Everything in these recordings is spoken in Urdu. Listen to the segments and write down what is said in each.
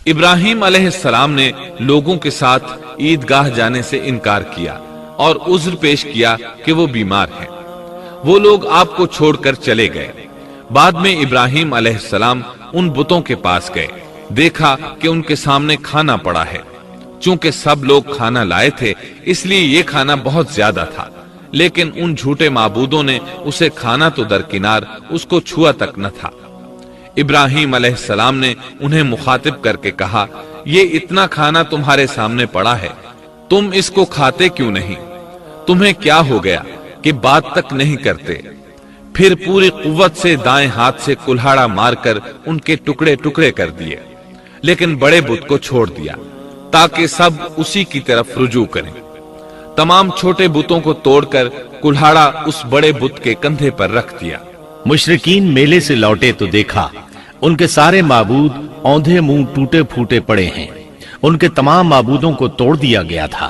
ابراہیم علیہ السلام نے لوگوں کے ساتھ عیدگاہ جانے سے انکار کیا اور عذر پیش کیا کہ وہ بیمار ہیں۔ وہ لوگ آپ کو چھوڑ کر چلے گئے۔ بعد میں ابراہیم علیہ السلام ان بتوں کے پاس گئے، دیکھا کہ ان کے سامنے کھانا پڑا ہے۔ چونکہ سب لوگ کھانا لائے تھے اس لیے یہ کھانا بہت زیادہ تھا، لیکن ان جھوٹے معبودوں نے اسے کھانا تو درکنار اس کو چھوا تک نہ تھا۔ ابراہیم علیہ السلام نے انہیں مخاطب کر کے کہا، یہ اتنا کھانا تمہارے سامنے پڑا ہے، تم اس کو کھاتے کیوں نہیں؟ تمہیں کیا ہو گیا کہ بات تک نہیں کرتے؟ پھر پوری قوت سے دائیں ہاتھ سے کلہاڑا مار کر ان کے ٹکڑے ٹکڑے کر دیے، لیکن بڑے بت کو چھوڑ دیا تاکہ سب اسی کی طرف رجوع کریں۔ تمام چھوٹے بتوں کو توڑ کر کلہاڑا اس بڑے بت کے کندھے پر رکھ دیا۔ مشرکین میلے سے لوٹے تو دیکھا ان کے سارے معبود اوندھے منہ ٹوٹے پھوٹے پڑے ہیں، ان کے تمام معبودوں کو توڑ دیا گیا تھا۔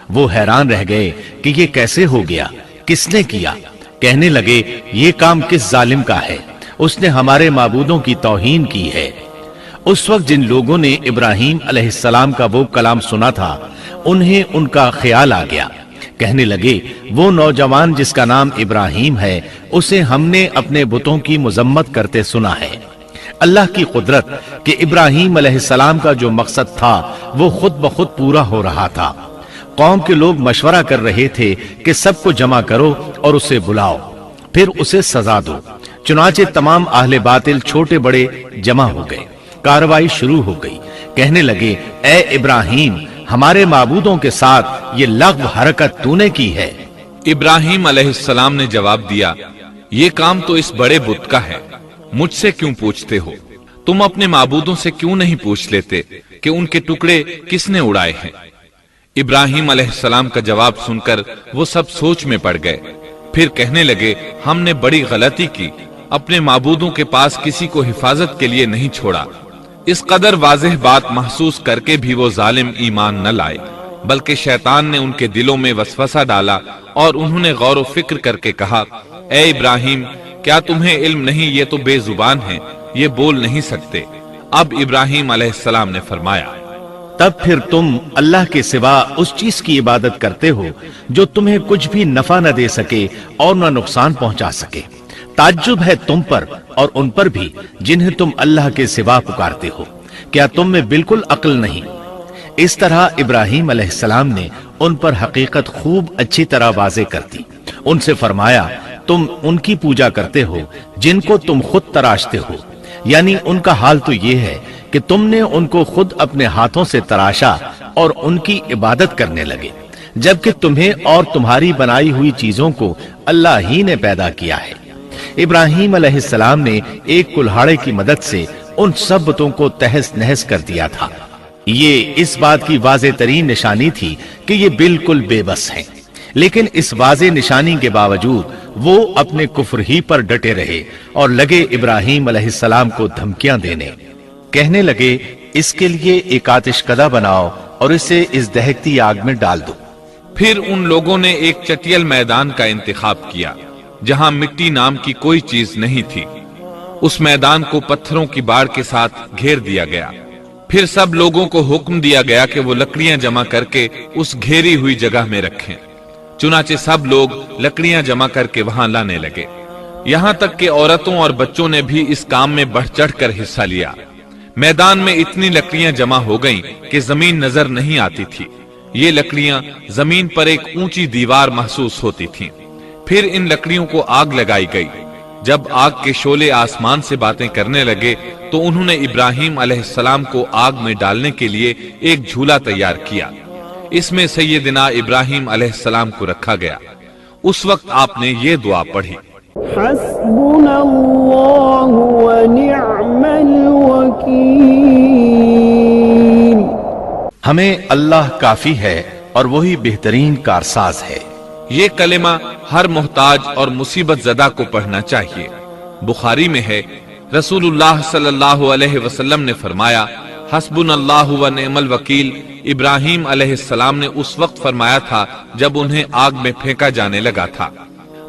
وہ حیران رہ گئے کہ یہ کیسے ہو گیا، کس نے کیا؟ کہنے لگے، یہ کام کس ظالم کا ہے؟ اس نے ہمارے معبودوں کی توہین کی ہے۔ اس وقت جن لوگوں نے ابراہیم علیہ السلام کا وہ کلام سنا تھا انہیں ان کا خیال آ گیا۔ کہنے لگے، وہ نوجوان جس کا نام ابراہیم ہے اسے ہم نے اپنے بتوں کی مذمت کرتے سنا ہے۔ اللہ کی قدرت کہ ابراہیم علیہ السلام کا جو مقصد تھا وہ خود بخود پورا ہو رہا تھا۔ قوم کے لوگ مشورہ کر رہے تھے کہ سب کو جمع کرو اور اسے بلاؤ، پھر اسے سزا دو۔ چنانچہ تمام اہل باطل چھوٹے بڑے جمع ہو گئے، کارروائی شروع ہو گئی۔ کہنے لگے، اے ابراہیم، ہمارے معبودوں کے ساتھ یہ لغو حرکت تو نے کی ہے۔ ابراہیم علیہ السلام نے جواب دیا، یہ کام تو اس بڑے بت کا ہے، مجھ سے کیوں پوچھتے ہو؟ تم اپنے معبودوں سے کیوں نہیں پوچھ لیتے کہ ان کے ٹکڑے کس نے اڑائے ہیں؟ ابراہیم علیہ السلام کا جواب سن کر وہ سب سوچ میں پڑ گئے۔ پھر کہنے لگے، ہم نے بڑی غلطی کی، اپنے معبودوں کے پاس کسی کو حفاظت کے لیے نہیں چھوڑا۔ اس قدر واضح بات محسوس کر کے بھی وہ ظالم ایمان نہ لائے، بلکہ شیطان نے ان کے دلوں میں وسوسہ ڈالا اور انہوں نے غور و فکر کر کے کہا، اے ابراہیم، کیا تمہیں علم نہیں؟ یہ تو بے زبان ہیں، یہ بول نہیں سکتے۔ اب ابراہیم علیہ السلام نے فرمایا، تب پھر تم اللہ کے سوا اس چیز کی عبادت کرتے ہو جو تمہیں کچھ بھی نفع نہ دے سکے اور نہ نقصان پہنچا سکے۔ تعجب ہے تم پر اور ان پر بھی جنہیں تم اللہ کے سوا پکارتے ہو، کیا تم میں بالکل عقل نہیں؟ اس طرح ابراہیم علیہ السلام نے ان پر حقیقت خوب اچھی طرح واضح کر دی۔ ان سے فرمایا، تم ان کی پوجا کرتے ہو جن کو تم خود تراشتے ہو، یعنی ان کا حال تو یہ ہے کہ تم نے ان کو خود اپنے ہاتھوں سے تراشا اور ان کی عبادت کرنے لگے، جبکہ تمہیں اور تمہاری بنائی ہوئی چیزوں کو اللہ ہی نے پیدا کیا ہے۔ ابراہیم علیہ السلام نے ایک کلہاڑے کی مدد سے ان سب بتوں کو تہس نہس کر دیا تھا۔ یہ اس بات کی واضح ترین نشانی تھی کہ یہ بالکل بے بس ہیں، لیکن اس واضح نشانی کے باوجود وہ اپنے کفر ہی پر ڈٹے رہے اور لگے ابراہیم علیہ السلام کو دھمکیاں دینے۔ کہنے لگے، اس کے لیے ایک آتش کدہ بناؤ اور اسے اس دہکتی آگ میں ڈال دو۔ پھر ان لوگوں نے ایک چٹیل میدان کا انتخاب کیا جہاں مٹی نام کی کوئی چیز نہیں تھی۔ اس میدان کو پتھروں کی باڑ کے ساتھ گھیر دیا گیا۔ پھر سب لوگوں کو حکم دیا گیا کہ وہ لکڑیاں جمع کر کے اس گھیری ہوئی جگہ میں رکھیں۔ چنانچہ سب لوگ لکڑیاں جمع کر کے وہاں لانے لگے، یہاں تک کہ عورتوں اور بچوں نے بھی اس کام میں بڑھ چڑھ کر حصہ لیا۔ میدان میں اتنی لکڑیاں جمع ہو گئیں کہ زمین نظر نہیں آتی تھی۔ یہ لکڑیاں زمین پر ایک اونچی دیوار محسوس ہوتی تھیں۔ پھر ان لکڑیوں کو آگ لگائی گئی۔ جب آگ کے شعلے آسمان سے باتیں کرنے لگے تو انہوں نے ابراہیم علیہ السلام کو آگ میں ڈالنے کے لیے ایک جھولا تیار کیا۔ اس میں سیدنا ابراہیم علیہ السلام کو رکھا گیا۔ اس وقت آپ نے یہ دعا پڑھی، حسبنا اللہ ونعم الوکیل۔ ہمیں اللہ کافی ہے اور وہی بہترین کارساز ہے۔ یہ کلمہ ہر محتاج اور مصیبت زدہ کو پڑھنا چاہیے۔ بخاری میں ہے، رسول اللہ صلی اللہ علیہ وسلم نے فرمایا، حسبنا اللہ و نعم الوکیل ابراہیم علیہ السلام نے اس وقت فرمایا تھا جب انہیں آگ میں پھینکا جانے لگا تھا۔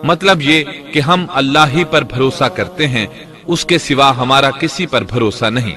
مطلب یہ کہ ہم اللہ ہی پر بھروسہ کرتے ہیں، اس کے سوا ہمارا کسی پر بھروسہ نہیں۔